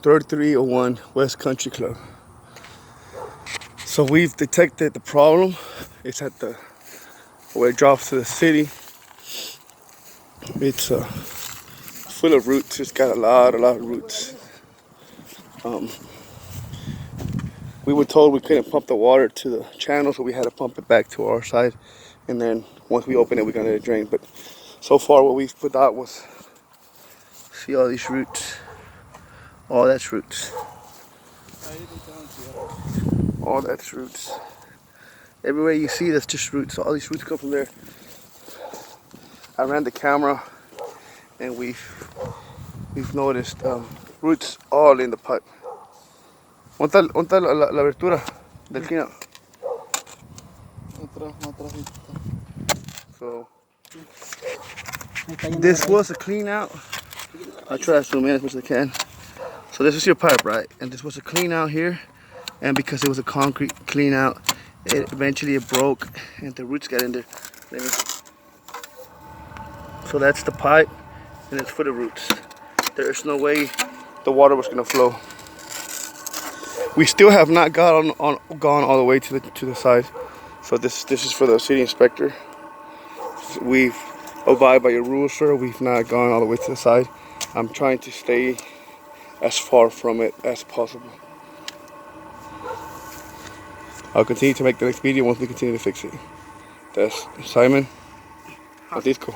3301 West Country Club. So we've detected the problem. It's at the where it drops to the city. It's full of roots. It's got a lot of roots. We were told we couldn't pump the water to the channel, so we had to pump it back to our side. And then once we open it, we're gonna let it drain. But so far, what we've put out was, see all these roots. All that's roots. All that's roots. Everywhere you see, that's just roots. All these roots come from there. I ran the camera, and we've noticed roots all in the pipe. ¿Dónde está la abertura del cleanout? So this was a clean out. I'll try to zoom in as much as I can. So this is your pipe, right? And this was a clean out here, and because it was a concrete clean out, it eventually broke and the roots got in there. So that's the pipe, and it's for the roots. There's no way the water was gonna flow. We still have not gone all the way to the side. So this is for the city inspector. We've abide by your rules, sir. We've not gone all the way to the side. I'm trying to stay as far from it as possible. I'll continue to make the next video once we continue to fix it. That's Simon Francisco.